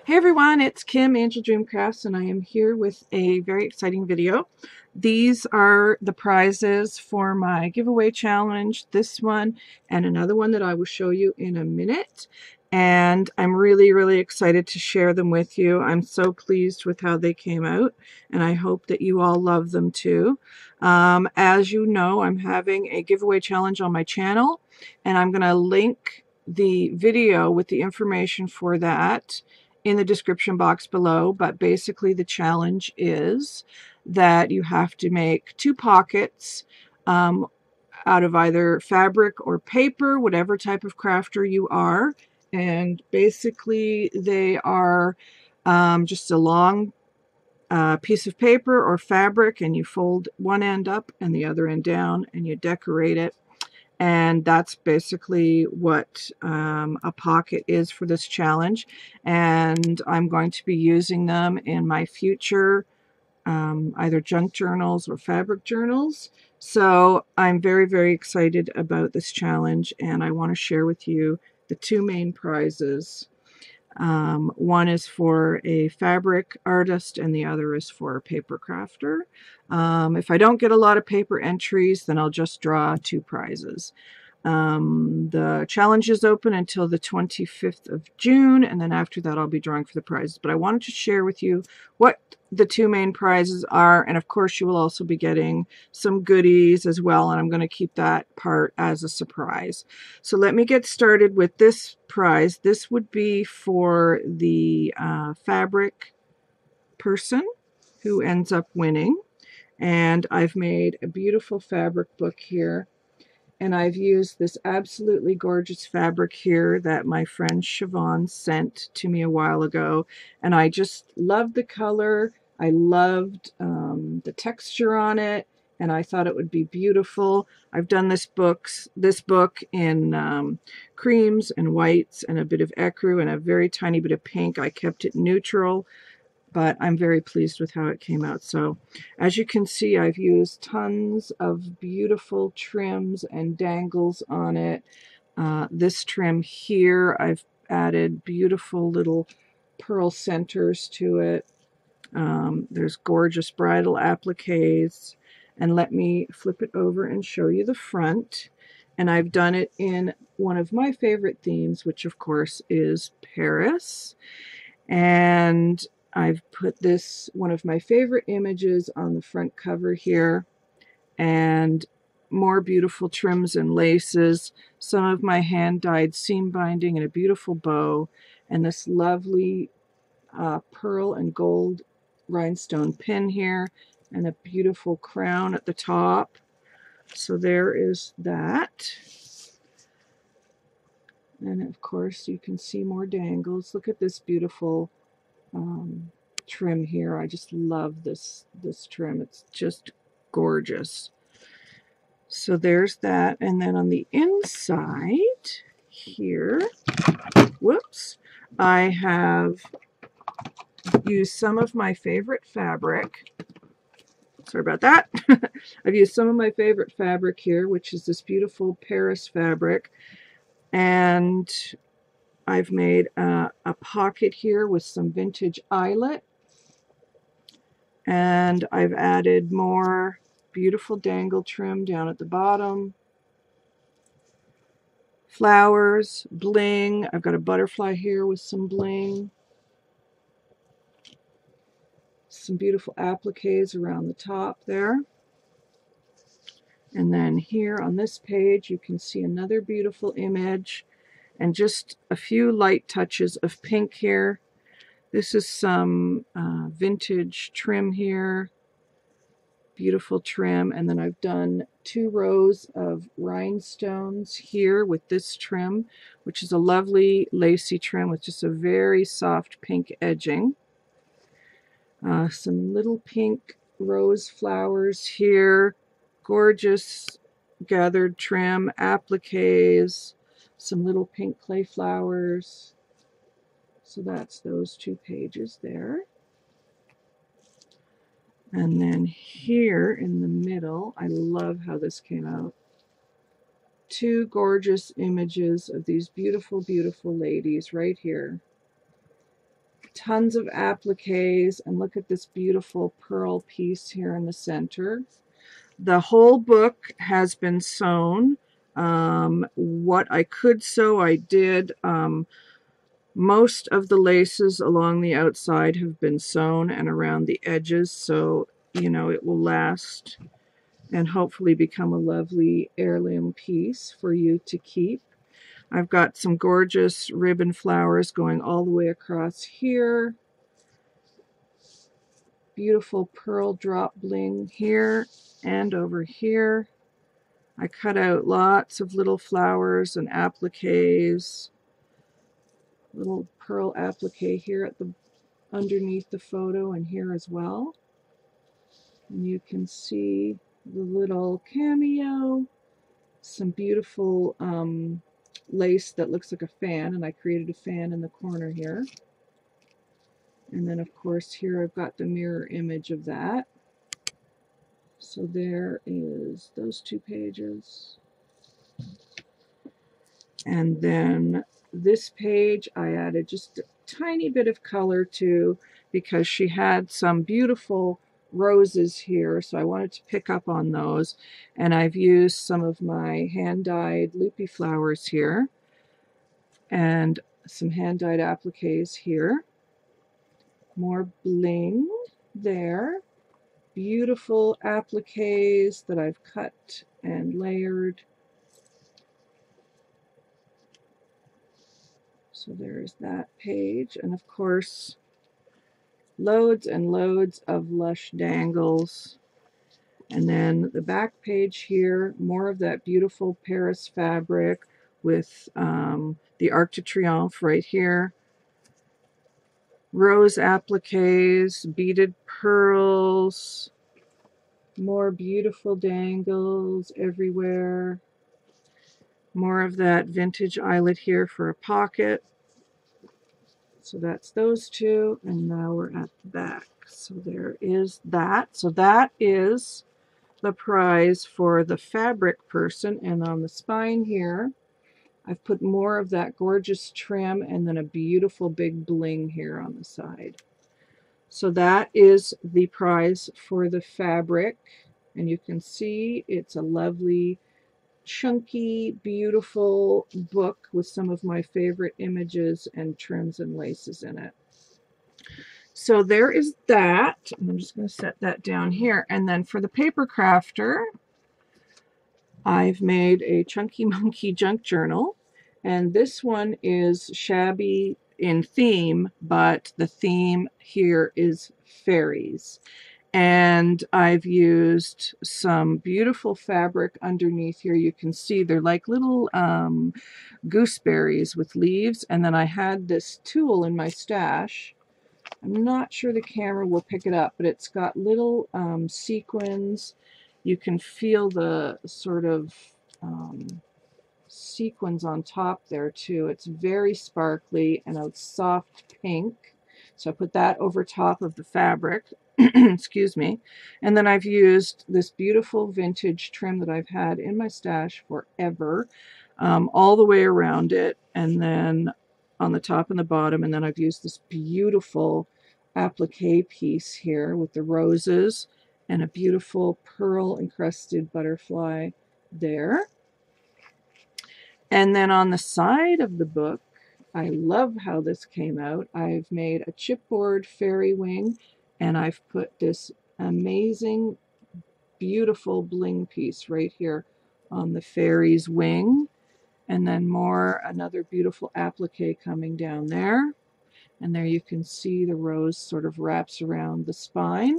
Hey everyone, it's Kim, Angel Dream Crafts, and I am here with a very exciting video. These are the prizes for my giveaway challenge, this one and another one that I will show you in a minute. And I'm really excited to share them with you. I'm so pleased with how they came out, and I hope that you all love them too. As you know, I'm having a giveaway challenge on my channel, and I'm going to link the video with the information for that in the description box below. But basically the challenge is that you have to make 2 pockets out of either fabric or paper, whatever type of crafter you are. And basically they are just a long piece of paper or fabric, and you fold one end up and the other end down and you decorate it. And that's basically what a pocket is for this challenge. And I'm going to be using them in my future either junk journals or fabric journals. So I'm very excited about this challenge, and I want to share with you the 2 main prizes. One is for a fabric artist and the other is for a paper crafter. If I don't get a lot of paper entries, then I'll just draw 2 prizes. The challenge is open until the 25th of June, and then after that I'll be drawing for the prizes. But I wanted to share with you what the 2 main prizes are, and of course you will also be getting some goodies as well, and I'm going to keep that part as a surprise. So let me get started with this prize. This would be for the fabric person who ends up winning, and I've made a beautiful fabric book here. And I've used this absolutely gorgeous fabric here that my friend Siobhan sent to me a while ago. And I just loved the color. I loved the texture on it. And I thought it would be beautiful. I've done this book in creams and whites and a bit of ecru and a very tiny bit of pink. I kept it neutral, but I'm very pleased with how it came out. So as you can see, I've used tons of beautiful trims and dangles on it. This trim here, I've added beautiful little pearl centers to it. There's gorgeous bridal appliques. And let me flip it over and show you the front. And I've done it in one of my favorite themes, which of course is Paris. And I've put this, one of my favorite images, on the front cover here, and more beautiful trims and laces, some of my hand-dyed seam binding, and a beautiful bow, and this lovely pearl and gold rhinestone pin here, and a beautiful crown at the top. So there is that. And of course you can see more dangles. Look at this beautiful trim here. I just love this trim. It's just gorgeous. So there's that. And then on the inside here, whoops, I have used some of my favorite fabric. Sorry about that. I've used some of my favorite fabric here, which is this beautiful Paris fabric. And I've made a pocket here with some vintage eyelet. And I've added more beautiful dangle trim down at the bottom. Flowers, bling. I've got a butterfly here with some bling. Some beautiful appliques around the top there. And then here on this page you can see another beautiful image and just a few light touches of pink here. This is some vintage trim here, beautiful trim, and then I've done 2 rows of rhinestones here with this trim, which is a lovely lacy trim with just a very soft pink edging. Some little pink rose flowers here, gorgeous gathered trim, appliques, some little pink clay flowers. So that's those 2 pages there. And then here in the middle, I love how this came out. 2 gorgeous images of these beautiful ladies right here. tons of appliques, and look at this beautiful pearl piece here in the center. The whole book has been sewn. What I could sew, I did. Most of the laces along the outside have been sewn and around the edges, so you know it will last and hopefully become a lovely heirloom piece for you to keep. I've got some gorgeous ribbon flowers going all the way across here. Beautiful pearl drop bling here and over here. I cut out lots of little flowers and appliques. Little pearl applique here at the underneath the photo and here as well. And you can see the little cameo, some beautiful lace that looks like a fan, and I created a fan in the corner here. And then of course here I've got the mirror image of that. So there is those two pages. And then this page I added just a tiny bit of color to because she had some beautiful roses here, so I wanted to pick up on those. And I've used some of my hand-dyed loopy flowers here and some hand-dyed appliques here. More bling there. Beautiful appliques that I've cut and layered. So there's that page, and of course loads and loads of lush dangles. And then the back page here, more of that beautiful Paris fabric with the Arc de Triomphe right here. Rose appliques, beaded pearls, more beautiful dangles everywhere. More of that vintage eyelet here for a pocket. So that's those two, and now we're at the back. So there is that. So that is the prize for the fabric person, and on the spine here, I've put more of that gorgeous trim and then a beautiful big bling here on the side. So that is the prize for the fabric, and you can see it's a lovely chunky, beautiful book with some of my favorite images and trims and laces in it. So there is that. I'm just going to set that down here. And then for the paper crafter, I've made a Chunky Monkey junk journal. And this one is shabby in theme, but the theme here is fairies. And I've used some beautiful fabric underneath here. You can see they're like little gooseberries with leaves. And then I had this tulle in my stash. I'm not sure the camera will pick it up, but it's got little sequins. You can feel the sort of sequins on top there too. It's very sparkly and a soft pink. So I put that over top of the fabric. Excuse me. And then I've used this beautiful vintage trim that I've had in my stash forever, all the way around it, and then on the top and the bottom. And then I've used this beautiful applique piece here with the roses and a beautiful pearl encrusted butterfly there. And then on the side of the book, I love how this came out. I've made a chipboard fairy wing, and I've put this amazing, beautiful bling piece right here on the fairy's wing. And then another beautiful applique coming down there. And there you can see the rose sort of wraps around the spine.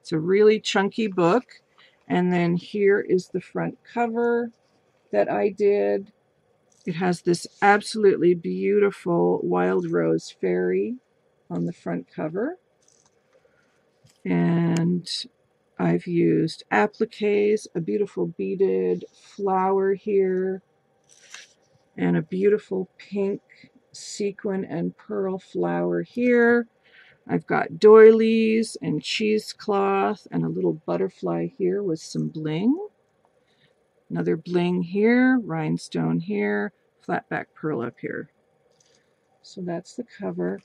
It's a really chunky book. And then here is the front cover that I did. It has this absolutely beautiful wild rose fairy on the front cover. And I've used appliques, a beautiful beaded flower here, and a beautiful pink sequin and pearl flower here. I've got doilies and cheesecloth and a little butterfly here with some bling. Another bling here, rhinestone here, flat back pearl up here. So that's the cover.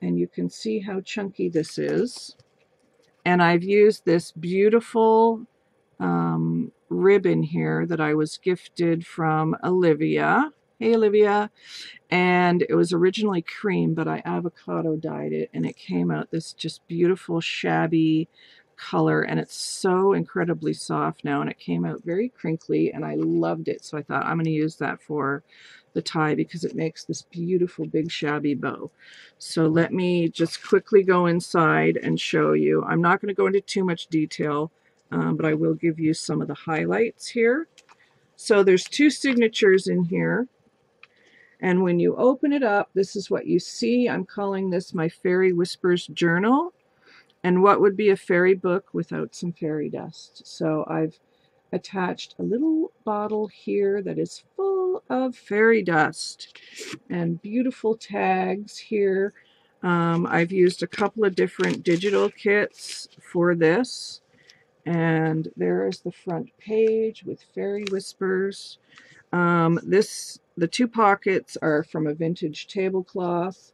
and you can see how chunky this is. And I've used this beautiful ribbon here that I was gifted from Olivia. Hey, Olivia. And it was originally cream, but I avocado dyed it, and it came out this just beautiful shabby color, and it's so incredibly soft now, and it came out very crinkly, and I loved it. So I thought I'm going to use that for the tie because it makes this beautiful big shabby bow. So let me just quickly go inside and show you. I'm not going to go into too much detail, but I will give you some of the highlights here. So there's 2 signatures in here. And when you open it up, this is what you see. I'm calling this my Fairy Whispers journal. And what would be a fairy book without some fairy dust? So I've attached a little bottle here that is full of fairy dust and beautiful tags here. I've used a couple of different digital kits for this. And there is the front page with Fairy Whispers. The 2 pockets are from a vintage tablecloth.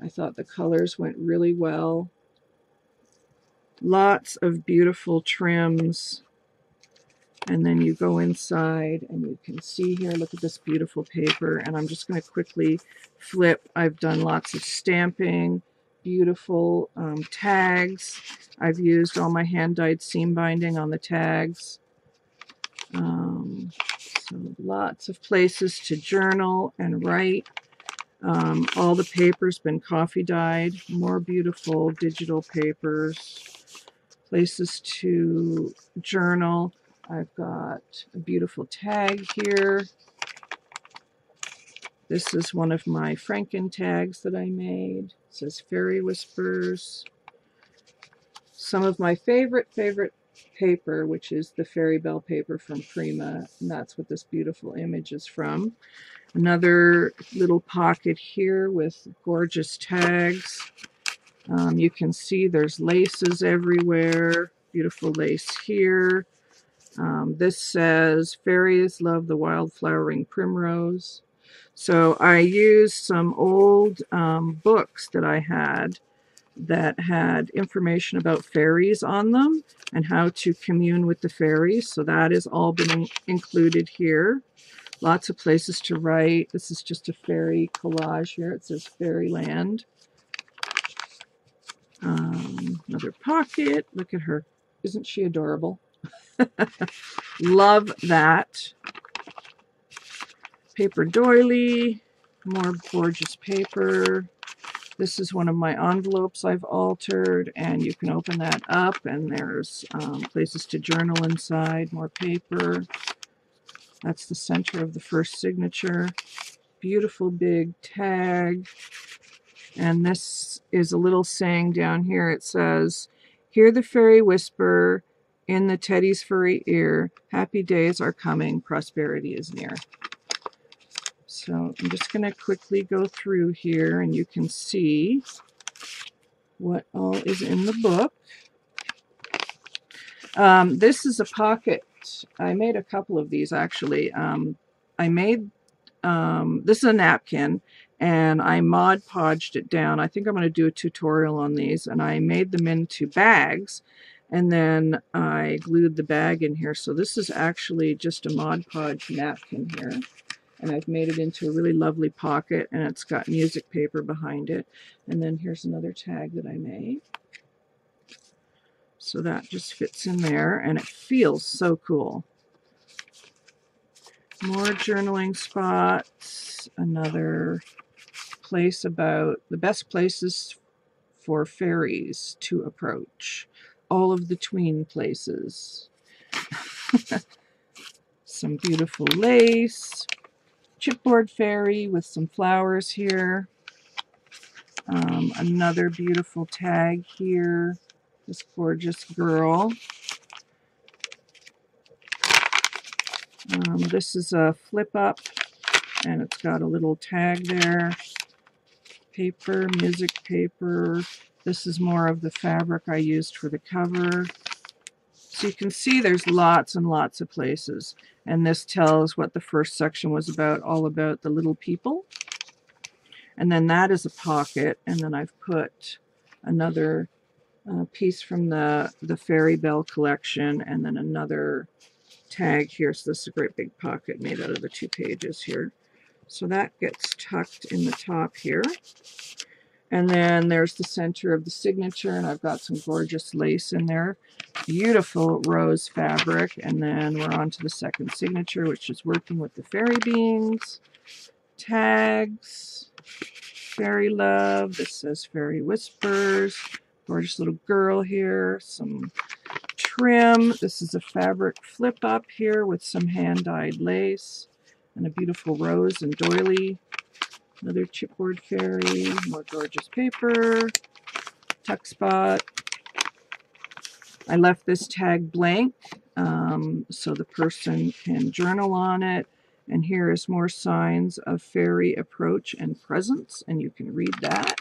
I thought the colors went really well. Lots of beautiful trims. And then you go inside and you can see here, look at this beautiful paper. And I'm just going to quickly flip. I've done lots of stamping, beautiful tags. I've used all my hand-dyed seam binding on the tags. So lots of places to journal and write. All the paper's been coffee dyed. More beautiful digital papers. Places to journal. I've got a beautiful tag here. This is one of my Franken tags that I made. It says Fairy Whispers. Some of my favorite paper, which is the Fairy Bell paper from Prima, and that's what this beautiful image is from. Another little pocket here with gorgeous tags. You can see there's laces everywhere. Beautiful lace here. This says, fairies love the wildflowering primrose. So I used some old books that I had that had information about fairies on them and how to commune with the fairies. So that has all been included here. Lots of places to write. This is just a fairy collage here. It says Fairyland. Another pocket. Look at her. Isn't she adorable? Love that. Paper doily. More gorgeous paper. This is one of my envelopes I've altered, and you can open that up, and there's places to journal inside. More paper. That's the center of the first signature. Beautiful big tag. And this is a little saying down here. It says, hear the fairy whisper in the teddy's furry ear. Happy days are coming. Prosperity is near. So I'm just going to quickly go through here, and you can see what all is in the book. This is a pocket. I made a couple of these, actually. This is a napkin, and I Mod Podged it down. I think I'm going to do a tutorial on these, and I made them into bags, and then I glued the bag in here. So this is actually just a Mod Podge napkin here, and I've made it into a really lovely pocket, and it's got music paper behind it. And then here's another tag that I made. So that just fits in there, and it feels so cool. More journaling spots. Another place about the best places for fairies to approach. All of the tween places. Some beautiful lace. Chipboard fairy with some flowers here. Another beautiful tag here. This gorgeous girl. This is a flip up, and it's got a little tag there. Paper, music paper. This is more of the fabric I used for the cover. So you can see there's lots and lots of places. And this tells what the first section was about, all about the little people. And then that is a pocket, and then I've put another piece from the Fairy Bell collection, and then another tag here. So this is a great big pocket made out of the 2 pages here. So that gets tucked in the top here. And then there's the center of the signature, and I've got some gorgeous lace in there. Beautiful rose fabric. And then we're on to the second signature, which is working with the fairy beans. Tags. Fairy love. This says Fairy Whispers. Gorgeous little girl here. Some trim. This is a fabric flip up here with some hand-dyed lace. And a beautiful rose and doily. Another chipboard fairy, more gorgeous paper, tuck spot. I left this tag blank so the person can journal on it. And here is more signs of fairy approach and presence, and you can read that.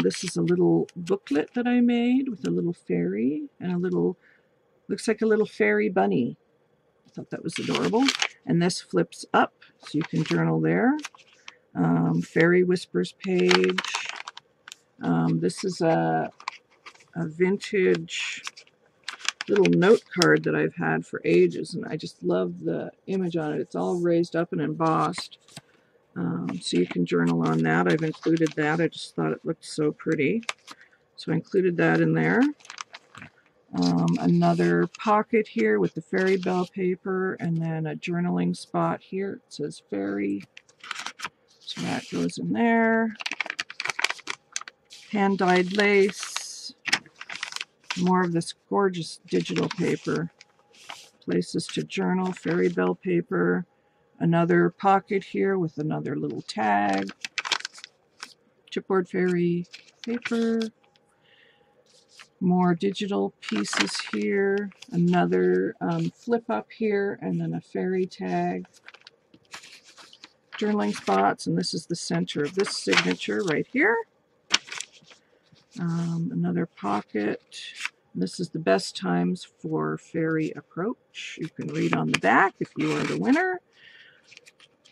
This is a little booklet that I made with a little fairy and a little, looks like a little fairy bunny. I thought that was adorable. And this flips up, so you can journal there. Fairy Whispers page. This is a vintage little note card that I've had for ages, and I just love the image on it. It's all raised up and embossed, so you can journal on that. I've included that. I just thought it looked so pretty, so I included that in there. Another pocket here with the Fairy Bell paper, and then a journaling spot here. It says Fairy. So that goes in there. Hand-dyed lace. More of this gorgeous digital paper. Places to journal, Fairy Bell paper. Another pocket here with another little tag. Chipboard fairy paper. More digital pieces here. Another flip up here, and then a fairy tag. Journaling spots, and this is the center of this signature right here. Another pocket. This is the best times for fairy approach. You can read on the back if you are the winner.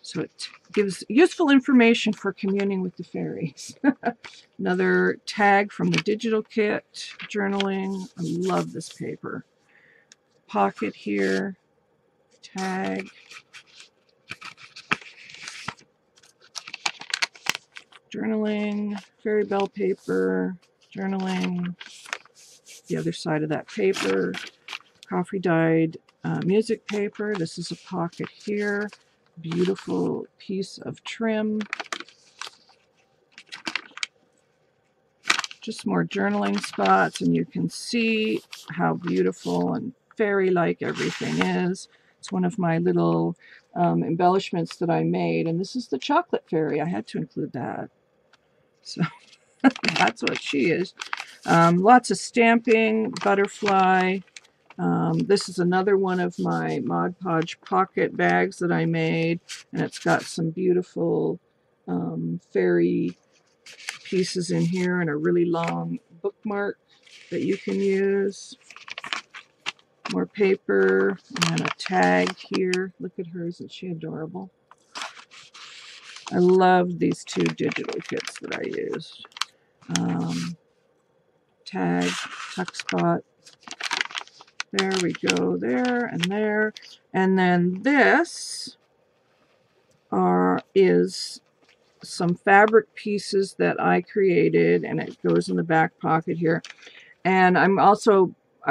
So it gives useful information for communing with the fairies. Another tag from the digital kit. Journaling. I love this paper. Pocket here. Tag. Journaling, Fairy Bell paper, journaling, the other side of that paper, coffee dyed music paper. This is a pocket here, beautiful piece of trim. Just more journaling spots, and you can see how beautiful and fairy-like everything is. It's one of my little embellishments that I made, and this is the chocolate fairy. I had to include that. So that's what she is. Lots of stamping, butterfly. This is another one of my Mod Podge pocket bags that I made, and it's got some beautiful fairy pieces in here and a really long bookmark that you can use. More paper and a tag here. Look at her, isn't she adorable? I love these 2 digital kits that I used. Tag, tuck spot. There we go, there and there. And then this is some fabric pieces that I created, and it goes in the back pocket here. And I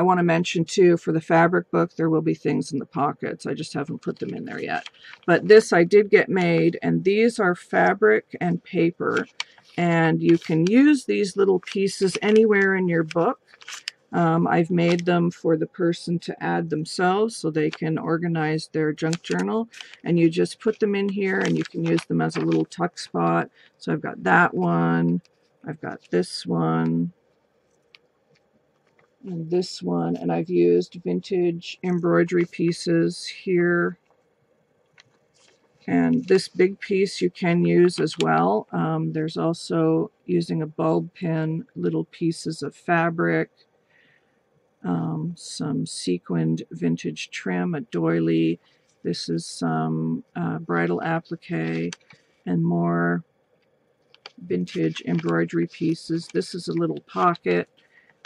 want to mention too, for the fabric book, there will be things in the pockets. I just haven't put them in there yet. But this I did get made, and these are fabric and paper. And you can use these little pieces anywhere in your book. I've made them for the person to add themselves so they can organize their junk journal. And you just put them in here, and you can use them as a little tuck spot. So I've got that one. I've got this one. And this one, and I've used vintage embroidery pieces here. And this big piece you can use as well. There's also, using a bulb pin, little pieces of fabric, some sequined vintage trim, a doily. This is some bridal applique, and more vintage embroidery pieces. This is a little pocket,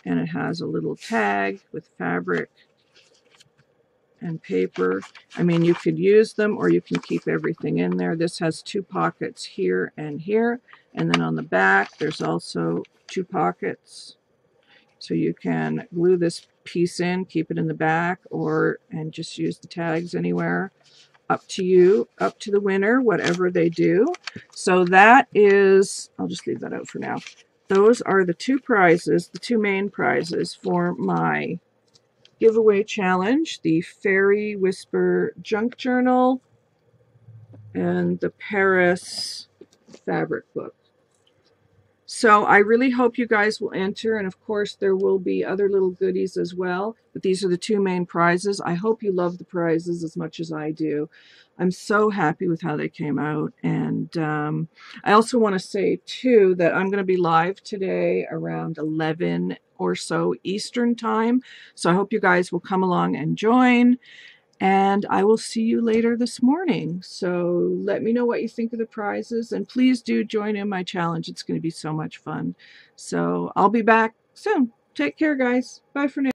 and it has a little tag with fabric and paper. I mean, you could use them or you can keep everything in there. This has 2 pockets here, and then on the back there's also 2 pockets. So you can glue this piece in, keep it in the back, and just use the tags anywhere. Up to you, up to the winner, whatever they do. So that is, I'll just leave that out for now. Those are the 2 prizes, the 2 main prizes for my giveaway challenge: the Fairy Whisper Junk Journal and the Paris fabric book. So I really hope you guys will enter, and of course there will be other little goodies as well, but these are the 2 main prizes. I hope you love the prizes as much as I do. I'm so happy with how they came out, and I also want to say too that I'm going to be live today around 11 or so Eastern time, so I hope you guys will come along and join. And I will see you later this morning. So let me know what you think of the prizes, and please do join in my challenge. It's going to be so much fun. So I'll be back soon. Take care, guys. Bye for now.